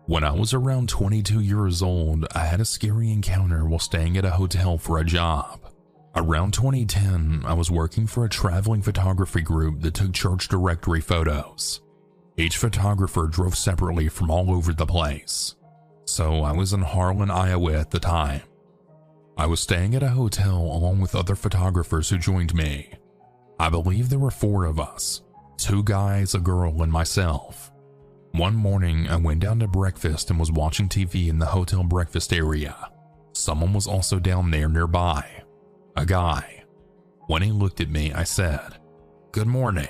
When I was around 22 years old, I had a scary encounter while staying at a hotel for a job. Around 2010, I was working for a traveling photography group that took church directory photos. Each photographer drove separately from all over the place. So I was in Harlan, Iowa at the time. I was staying at a hotel along with other photographers who joined me. I believe there were 4 of us, 2 guys, a girl, and myself. One morning, I went down to breakfast and was watching TV in the hotel breakfast area. Someone was also down there nearby. A guy. When he looked at me, I said, "Good morning,"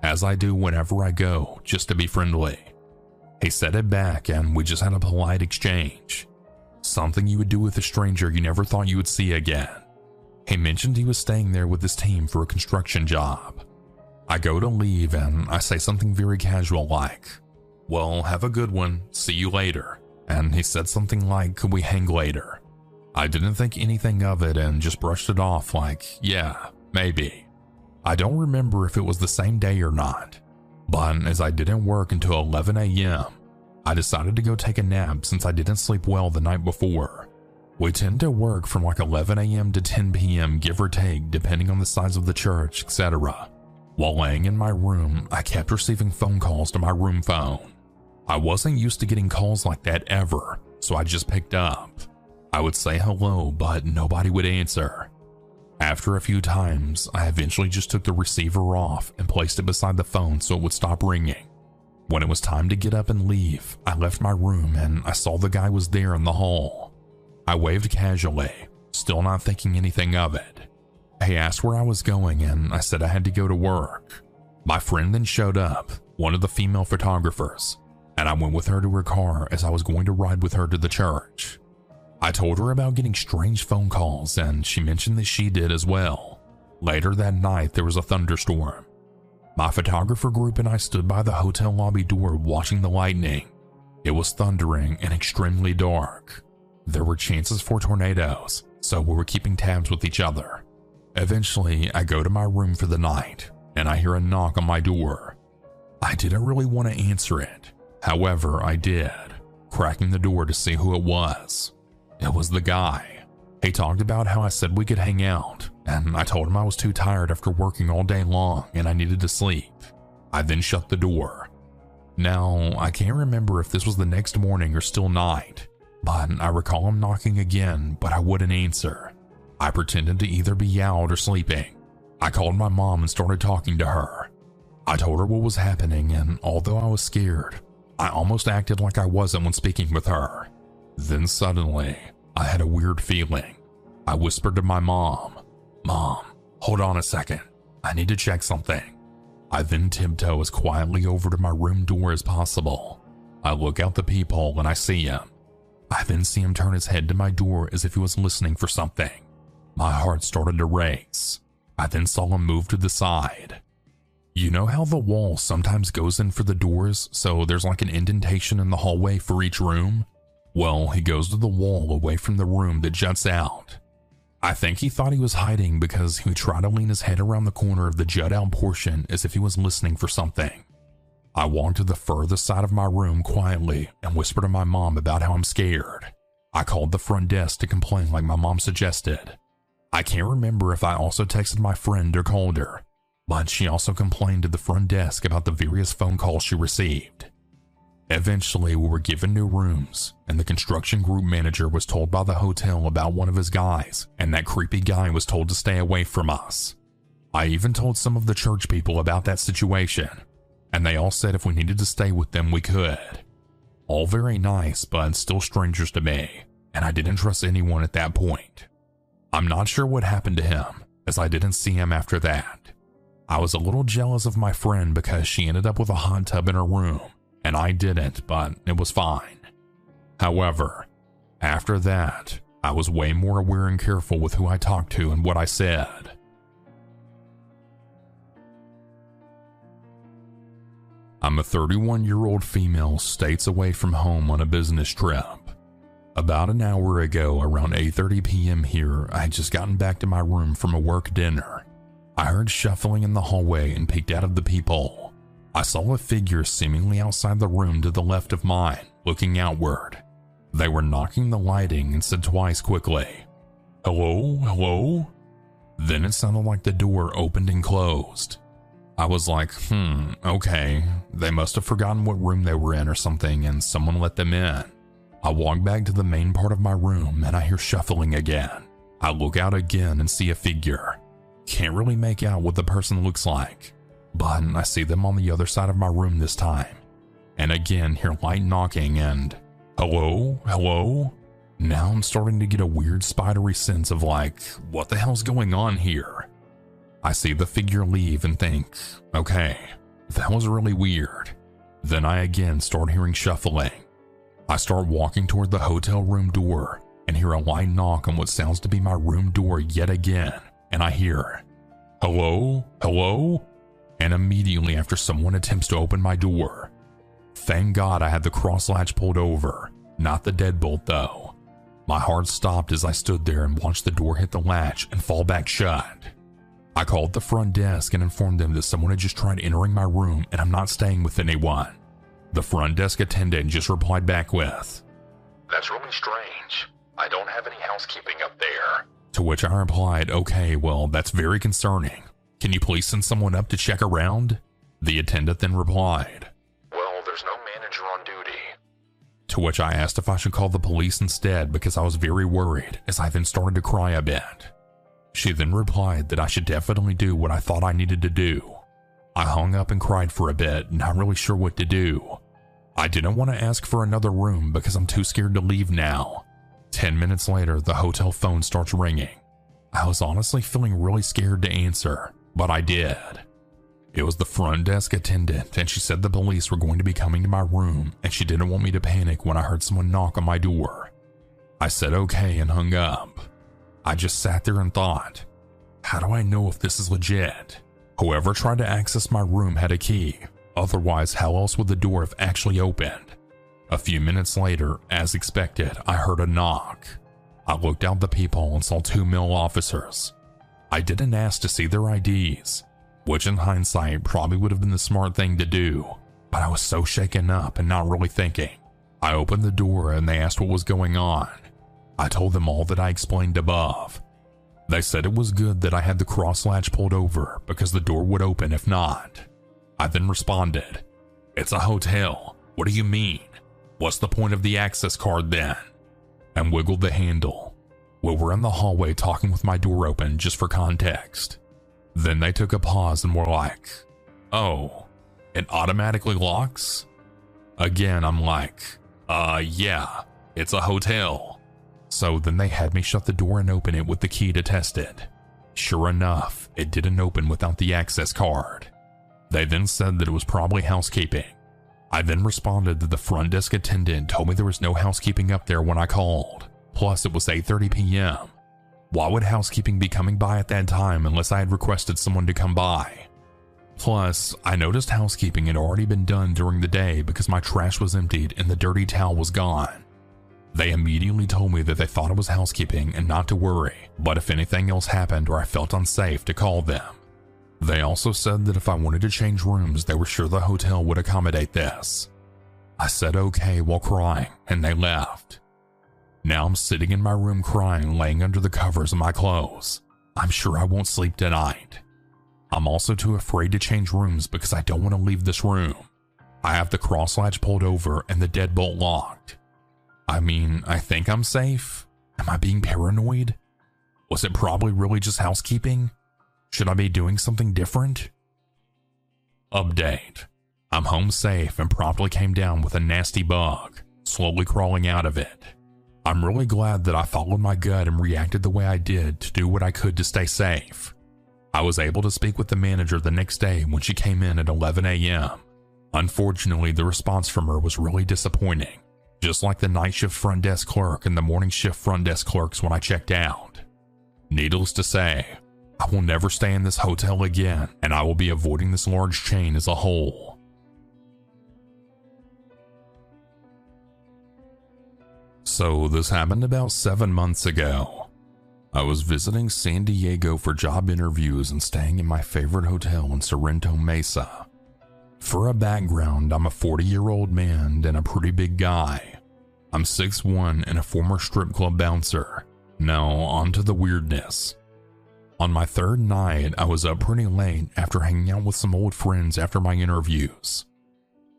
as I do whenever I go, just to be friendly. He said it back and we just had a polite exchange. Something you would do with a stranger you never thought you would see again. He mentioned he was staying there with his team for a construction job. I go to leave and I say something very casual like, "Well, have a good one, see you later." And he said something like, "Could we hang later?" I didn't think anything of it and just brushed it off like, yeah, maybe. I don't remember if it was the same day or not, but as I didn't work until 11 a.m., I decided to go take a nap since I didn't sleep well the night before. We tend to work from like 11 a.m. to 10 p.m. give or take depending on the size of the church, etc. While laying in my room, I kept receiving phone calls to my room phone. I wasn't used to getting calls like that ever, so I just picked up. I would say hello, but nobody would answer. After a few times, I eventually just took the receiver off and placed it beside the phone so it would stop ringing. When it was time to get up and leave, I left my room and I saw the guy was there in the hall. I waved casually, still not thinking anything of it. He asked where I was going and I said I had to go to work. My friend then showed up, one of the female photographers, and I went with her to her car as I was going to ride with her to the church. I told her about getting strange phone calls and she mentioned that she did as well. Later that night there was a thunderstorm. My photographer group and I stood by the hotel lobby door watching the lightning. It was thundering and extremely dark. There were chances for tornadoes, so we were keeping tabs with each other. Eventually, I go to my room for the night and I hear a knock on my door. I didn't really want to answer it. However, I did, cracking the door to see who it was. It was the guy. He talked about how I said we could hang out, and I told him I was too tired after working all day long and I needed to sleep. I then shut the door. Now, I can't remember if this was the next morning or still night, but I recall him knocking again, but I wouldn't answer. I pretended to either be out or sleeping. I called my mom and started talking to her. I told her what was happening, and although I was scared, I almost acted like I wasn't when speaking with her. Then suddenly, I had a weird feeling. I whispered to my mom, "Mom, hold on a second. I need to check something." I then tiptoe as quietly over to my room door as possible. I look out the peephole and I see him. I then see him turn his head to my door as if he was listening for something. My heart started to race. I then saw him move to the side. You know how the wall sometimes goes in for the doors, so there's like an indentation in the hallway for each room? Well, he goes to the wall away from the room that juts out. I think he thought he was hiding because he would try to lean his head around the corner of the jut out portion as if he was listening for something. I walked to the furthest side of my room quietly and whispered to my mom about how I'm scared. I called the front desk to complain like my mom suggested. I can't remember if I also texted my friend or called her, but she also complained to the front desk about the various phone calls she received. Eventually, we were given new rooms, and the construction group manager was told by the hotel about one of his guys, and that creepy guy was told to stay away from us. I even told some of the church people about that situation, and they all said if we needed to stay with them, we could. All very nice, but still strangers to me, and I didn't trust anyone at that point. I'm not sure what happened to him, as I didn't see him after that. I was a little jealous of my friend because she ended up with a hot tub in her room, and I didn't, but it was fine. However, after that, I was way more aware and careful with who I talked to and what I said. I'm a 31-year-old female states away from home on a business trip. About an hour ago, around 8:30 p.m. here, I had just gotten back to my room from a work dinner. I heard shuffling in the hallway and peeked out of the peephole. I saw a figure seemingly outside the room to the left of mine, looking outward. They were knocking the lighting and said twice quickly, "Hello, hello?" Then it sounded like the door opened and closed. I was like, okay, they must have forgotten what room they were in or something and someone let them in. I walk back to the main part of my room and I hear shuffling again. I look out again and see a figure. Can't really make out what the person looks like, but I see them on the other side of my room this time. And again hear light knocking and, "Hello, hello?" Now I'm starting to get a weird spidery sense of like, what the hell's going on here? I see the figure leave and think, okay, that was really weird. Then I again start hearing shuffling. I start walking toward the hotel room door and hear a light knock on what sounds to be my room door yet again, and I hear, "Hello, hello?" And immediately after someone attempts to open my door. Thank God I had the cross latch pulled over, not the deadbolt though. My heart stopped as I stood there and watched the door hit the latch and fall back shut. I called the front desk and informed them that someone had just tried entering my room and I'm not staying with anyone. The front desk attendant just replied back with, "That's really strange. I don't have any housekeeping up there." To which I replied, "Okay, well, that's very concerning. Can you please send someone up to check around?" The attendant then replied, "Well, there's no manager on duty." To which I asked if I should call the police instead because I was very worried, as I then started to cry a bit. She then replied that I should definitely do what I thought I needed to do. I hung up and cried for a bit, not really sure what to do. I didn't want to ask for another room because I'm too scared to leave now. 10 minutes later, the hotel phone starts ringing. I was honestly feeling really scared to answer, but I did. It was the front desk attendant, and she said the police were going to be coming to my room and she didn't want me to panic when I heard someone knock on my door. I said okay and hung up. I just sat there and thought, how do I know if this is legit? Whoever tried to access my room had a key, otherwise how else would the door have actually opened? A few minutes later, as expected, I heard a knock. I looked out the peephole and saw 2 male officers. I didn't ask to see their IDs, which in hindsight probably would have been the smart thing to do, but I was so shaken up and not really thinking. I opened the door and they asked what was going on. I told them all that I explained above. They said it was good that I had the cross latch pulled over because the door would open if not. I then responded, "It's a hotel. What do you mean? What's the point of the access card then?" And wiggled the handle. We were in the hallway talking with my door open just for context. Then they took a pause and were like, "Oh, it automatically locks?" Again, I'm like, yeah, it's a hotel." So then they had me shut the door and open it with the key to test it. Sure enough, it didn't open without the access card. They then said that it was probably housekeeping. I then responded that the front desk attendant told me there was no housekeeping up there when I called. Plus it was 8:30 p.m. Why would housekeeping be coming by at that time unless I had requested someone to come by? Plus, I noticed housekeeping had already been done during the day because my trash was emptied and the dirty towel was gone. They immediately told me that they thought it was housekeeping and not to worry, but if anything else happened or I felt unsafe to call them. They also said that if I wanted to change rooms, they were sure the hotel would accommodate this. I said okay while crying, and they left. Now I'm sitting in my room crying, laying under the covers of my clothes. I'm sure I won't sleep tonight. I'm also too afraid to change rooms because I don't want to leave this room. I have the cross latch pulled over and the deadbolt locked. I mean, I think I'm safe. Am I being paranoid? Was it probably really just housekeeping? Should I be doing something different? Update. I'm home safe and promptly came down with a nasty bug, slowly crawling out of it. I'm really glad that I followed my gut and reacted the way I did to do what I could to stay safe. I was able to speak with the manager the next day when she came in at 11 a.m. Unfortunately, the response from her was really disappointing, just like the night shift front desk clerk and the morning shift front desk clerks when I checked out. Needless to say, I will never stay in this hotel again, and I will be avoiding this large chain as a whole. So this happened about 7 months ago. I was visiting San Diego for job interviews and staying in my favorite hotel in Sorrento Mesa. For a background, I'm a 40-year-old man and a pretty big guy. I'm 6'1" and a former strip club bouncer. Now, on to the weirdness. On my third night, I was up pretty late after hanging out with some old friends after my interviews.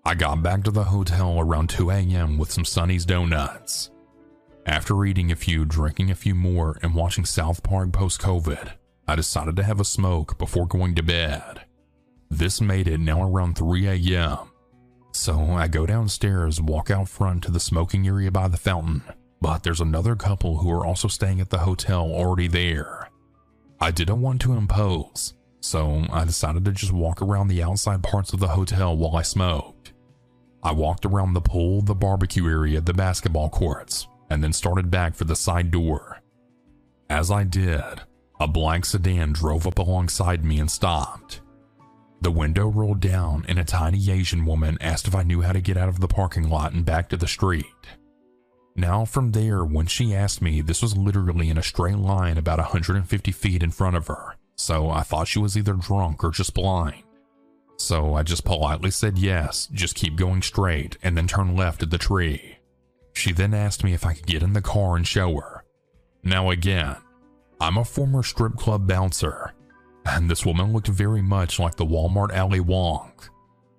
I got back to the hotel around 2 a.m. with some Sonny's Donuts. After eating a few, drinking a few more, and watching South Park post-COVID, I decided to have a smoke before going to bed. This made it now around 3 a.m. So I go downstairs, walk out front to the smoking area by the fountain, but there's another couple who are also staying at the hotel already there. I didn't want to impose, so I decided to just walk around the outside parts of the hotel while I smoked. I walked around the pool, the barbecue area, the basketball courts, and then started back for the side door. As I did, a black sedan drove up alongside me and stopped. The window rolled down and a tiny Asian woman asked if I knew how to get out of the parking lot and back to the street. Now from there, when she asked me, this was literally in a straight line about 150 feet in front of her, so I thought she was either drunk or just blind. So I just politely said yes, just keep going straight, and then turn left at the tree. She then asked me if I could get in the car and show her. Now again, I'm a former strip club bouncer, and this woman looked very much like the Walmart alley wonk.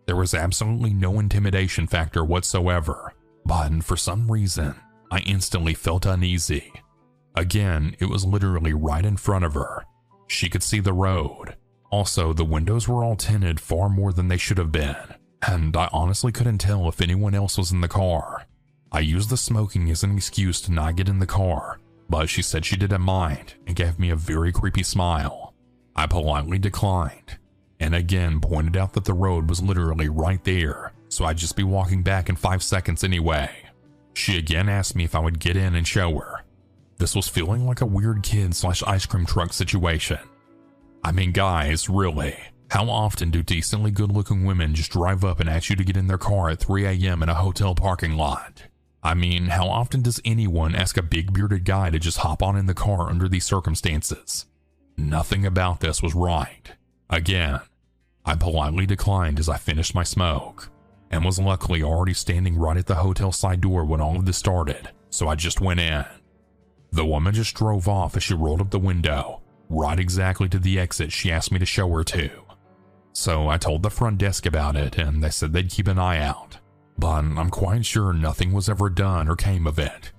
There was absolutely no intimidation factor whatsoever, but for some reason, I instantly felt uneasy. Again, it was literally right in front of her. She could see the road. Also, the windows were all tinted far more than they should have been, and I honestly couldn't tell if anyone else was in the car. I used the smoking as an excuse to not get in the car, but she said she didn't mind and gave me a very creepy smile. I politely declined, and again pointed out that the road was literally right there, so I'd just be walking back in 5 seconds anyway. She again asked me if I would get in and show her. This was feeling like a weird kid/ice cream truck situation. I mean, guys, really, how often do decently good-looking women just drive up and ask you to get in their car at 3 a.m. in a hotel parking lot? I mean, how often does anyone ask a big bearded guy to just hop on in the car under these circumstances? Nothing about this was right. Again, I politely declined as I finished my smoke, and was luckily already standing right at the hotel side door when all of this started, so I just went in. The woman just drove off as she rolled up the window, right exactly to the exit she asked me to show her to. So I told the front desk about it, and they said they'd keep an eye out, but I'm quite sure nothing was ever done or came of it.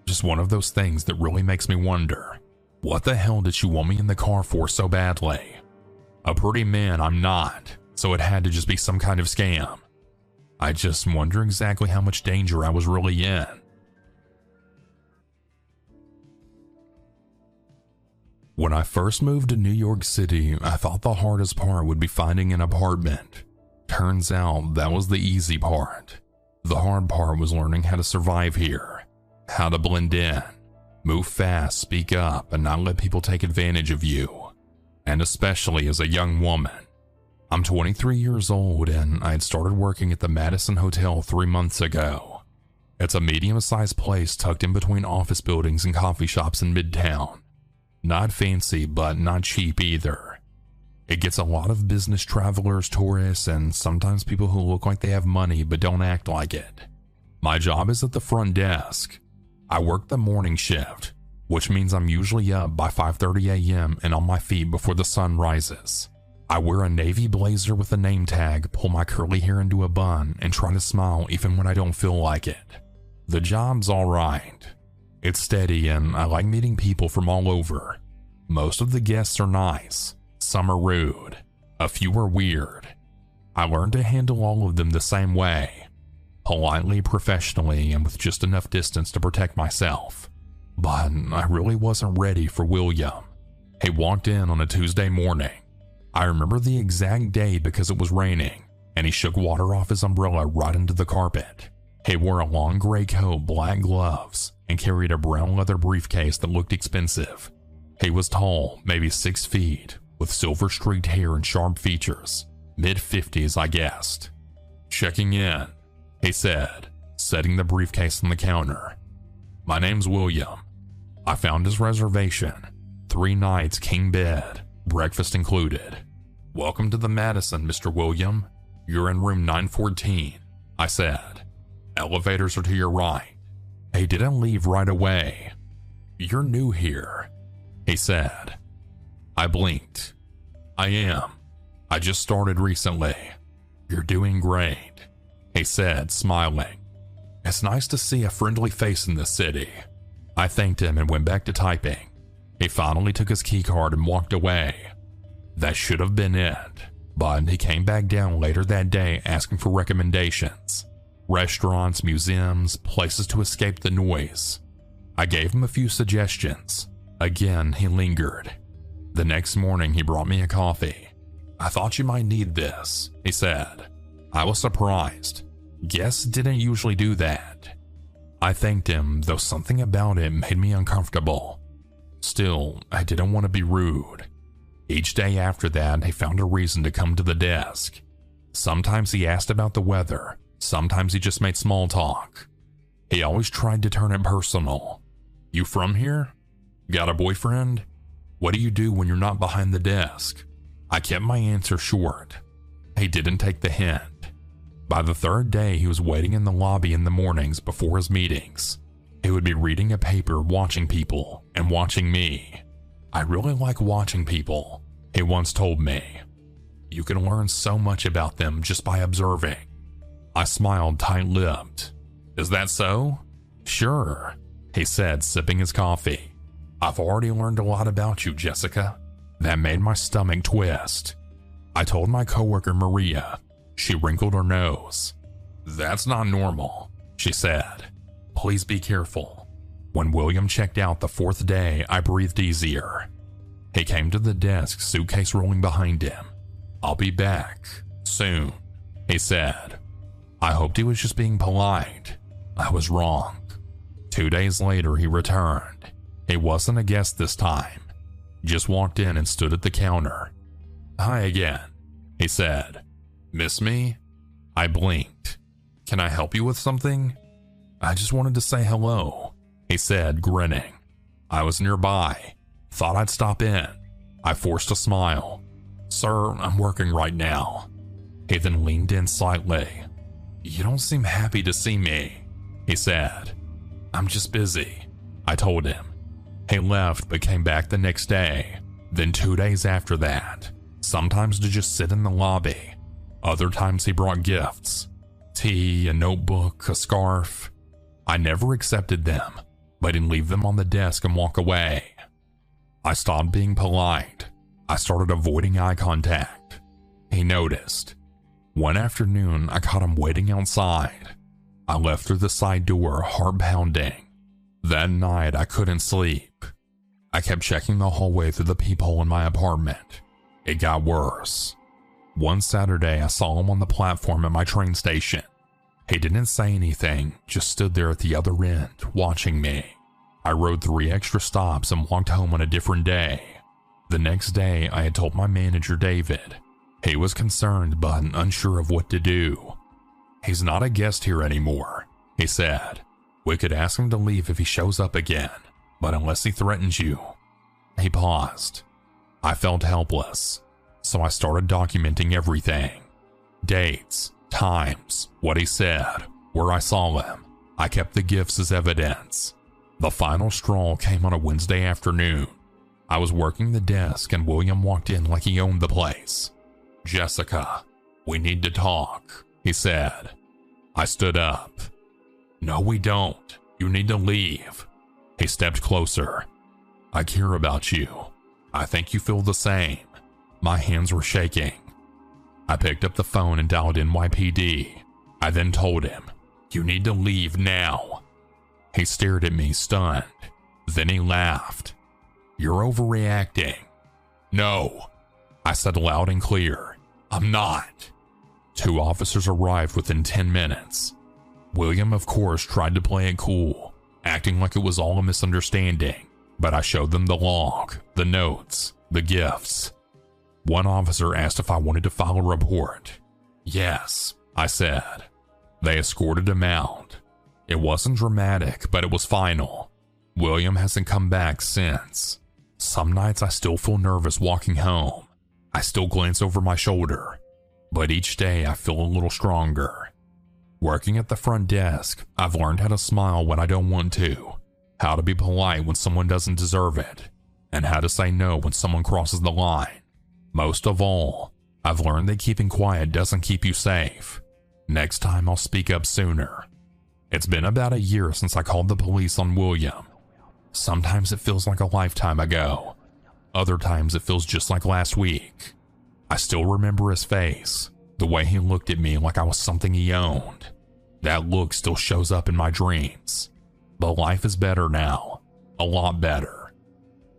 Just one of those things that really makes me wonder, what the hell did she want me in the car for so badly? A pretty man I'm not, so it had to just be some kind of scam. I just wonder exactly how much danger I was really in. When I first moved to New York City, I thought the hardest part would be finding an apartment. Turns out that was the easy part. The hard part was learning how to survive here, how to blend in, move fast, speak up, and not let people take advantage of you. And especially as a young woman. I'm 23 years old and I had started working at the Madison Hotel 3 months ago. It's a medium-sized place tucked in between office buildings and coffee shops in Midtown. Not fancy, but not cheap either. It gets a lot of business travelers, tourists, and sometimes people who look like they have money but don't act like it. My job is at the front desk. I work the morning shift, which means I'm usually up by 5:30 a.m. and on my feet before the sun rises. I wear a navy blazer with a name tag, pull my curly hair into a bun, and try to smile even when I don't feel like it. The job's alright. It's steady and I like meeting people from all over. Most of the guests are nice, some are rude, a few are weird. I learned to handle all of them the same way. Politely, professionally, and with just enough distance to protect myself. But I really wasn't ready for William. He walked in on a Tuesday morning. I remember the exact day because it was raining, and he shook water off his umbrella right into the carpet. He wore a long gray coat, black gloves, and carried a brown leather briefcase that looked expensive. He was tall, maybe 6 feet, with silver-streaked hair and sharp features. Mid-50s, I guessed. "Checking in," he said, setting the briefcase on the counter. "My name's William. I found his reservation. 3 nights, king bed, breakfast included. Welcome to the Madison, Mr. William. You're in room 914, I said. Elevators are to your right. He didn't leave right away. You're new here, he said. I blinked. I am. I just started recently. You're doing great, he said, smiling. It's nice to see a friendly face in this city. I thanked him and went back to typing. He finally took his keycard and walked away. That should have been it, but he came back down later that day asking for recommendations. Restaurants, museums, places to escape the noise. I gave him a few suggestions. Again, he lingered. The next morning, he brought me a coffee. I thought you might need this, he said. I was surprised. Guests didn't usually do that. I thanked him, though something about it made me uncomfortable. Still, I didn't want to be rude. Each day after that, he found a reason to come to the desk. Sometimes he asked about the weather. Sometimes he just made small talk. He always tried to turn it personal. You from here? Got a boyfriend? What do you do when you're not behind the desk? I kept my answer short. He didn't take the hint. By the third day, he was waiting in the lobby in the mornings before his meetings. He would be reading a paper, watching people, and watching me. I really like watching people, he once told me. You can learn so much about them just by observing. I smiled tight-lipped. Is that so? Sure, he said, sipping his coffee. I've already learned a lot about you, Jessica. That made my stomach twist. I told my coworker Maria. She wrinkled her nose. That's not normal, she said. Please be careful. When William checked out the fourth day, I breathed easier. He came to the desk, suitcase rolling behind him. I'll be back soon, he said. I hoped he was just being polite. I was wrong. 2 days later, he returned. He wasn't a guest this time. Just walked in and stood at the counter. Hi again, he said. Miss me? I blinked. Can I help you with something? I just wanted to say hello, he said, grinning. I was nearby. Thought I'd stop in. I forced a smile. Sir, I'm working right now. He then leaned in slightly. You don't seem happy to see me, he said. I'm just busy, I told him. He left but came back the next day, then 2 days after that, sometimes to just sit in the lobby. Other times he brought gifts, tea, a notebook, a scarf. I never accepted them, but he'd leave them on the desk and walk away. I stopped being polite. I started avoiding eye contact. He noticed. One afternoon, I caught him waiting outside. I left through the side door, heart pounding. That night, I couldn't sleep. I kept checking the hallway through the peephole in my apartment. It got worse. One Saturday, I saw him on the platform at my train station. He didn't say anything, just stood there at the other end, watching me. I rode 3 extra stops and walked home on a different day. The next day, I had told my manager, David. He was concerned but unsure of what to do. He's not a guest here anymore, he said. We could ask him to leave if he shows up again, but unless he threatens you. He paused. I felt helpless, so I started documenting everything. Dates, times, what he said, where I saw him. I kept the gifts as evidence. The final straw came on a Wednesday afternoon. I was working the desk and William walked in like he owned the place. Jessica, we need to talk, he said. I stood up. No, we don't. You need to leave. He stepped closer. I care about you. I think you feel the same. My hands were shaking. I picked up the phone and dialed NYPD. I then told him, you need to leave now. He stared at me, stunned. Then he laughed. You're overreacting. No, I said loud and clear. I'm not. 2 officers arrived within 10 minutes. William, of course, tried to play it cool, acting like it was all a misunderstanding, but I showed them the log, the notes, the gifts. One officer asked if I wanted to file a report. Yes, I said. They escorted him out. It wasn't dramatic, but it was final. William hasn't come back since. Some nights I still feel nervous walking home. I still glance over my shoulder. but each day I feel a little stronger. Working at the front desk, I've learned how to smile when I don't want to, how to be polite when someone doesn't deserve it, and how to say no when someone crosses the line. Most of all, I've learned that keeping quiet doesn't keep you safe. Next time I'll speak up sooner. It's been about a year since I called the police on William. Sometimes it feels like a lifetime ago. Other times it feels just like last week. I still remember his face, the way he looked at me like I was something he owned. That look still shows up in my dreams. But life is better now, a lot better.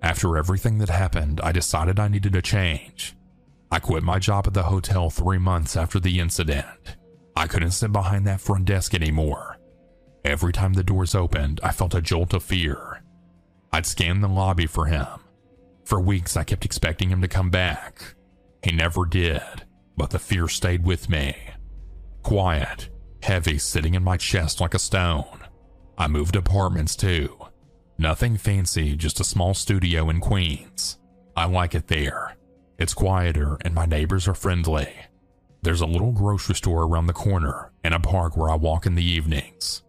After everything that happened, I decided I needed a change. I quit my job at the hotel 3 months after the incident. I couldn't sit behind that front desk anymore. Every time the doors opened, I felt a jolt of fear. I'd scanned the lobby for him. For weeks, I kept expecting him to come back. He never did, but the fear stayed with me. Quiet, heavy, sitting in my chest like a stone. I moved apartments too. Nothing fancy, just a small studio in Queens. I like it there. It's quieter and my neighbors are friendly. There's a little grocery store around the corner and a park where I walk in the evenings.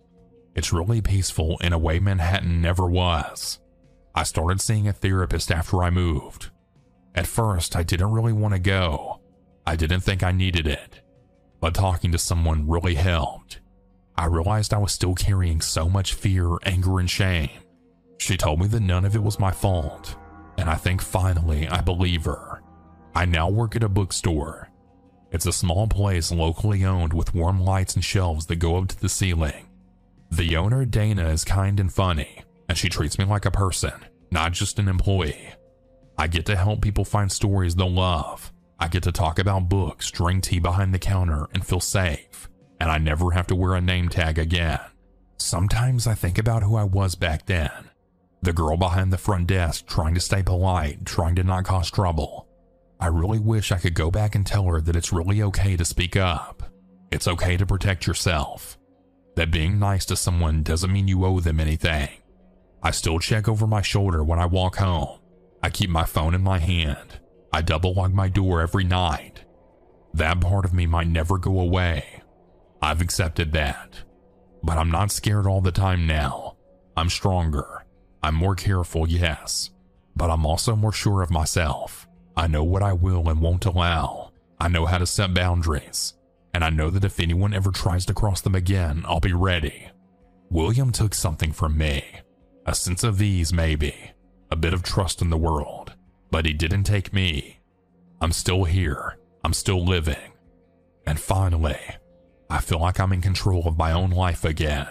It's really peaceful in a way Manhattan never was. I started seeing a therapist after I moved. At first, I didn't really want to go. I didn't think I needed it. But talking to someone really helped. I realized I was still carrying so much fear, anger, and shame. She told me that none of it was my fault, and I think finally I believe her. I now work at a bookstore. It's a small place locally owned with warm lights and shelves that go up to the ceiling. The owner, Dana, is kind and funny, and she treats me like a person, not just an employee. I get to help people find stories they'll love. I get to talk about books, drink tea behind the counter, and feel safe, and I never have to wear a name tag again. Sometimes I think about who I was back then. The girl behind the front desk trying to stay polite, trying to not cause trouble. I really wish I could go back and tell her that it's really okay to speak up. It's okay to protect yourself. That being nice to someone doesn't mean you owe them anything. I still check over my shoulder when I walk home. I keep my phone in my hand. I double lock my door every night. That part of me might never go away. I've accepted that. But I'm not scared all the time now. I'm stronger. I'm more careful, yes. But I'm also more sure of myself. I know what I will and won't allow. I know how to set boundaries. And I know that if anyone ever tries to cross them again, I'll be ready. William took something from me. A sense of ease, maybe. A bit of trust in the world. But he didn't take me. I'm still here. I'm still living. And finally, I feel like I'm in control of my own life again.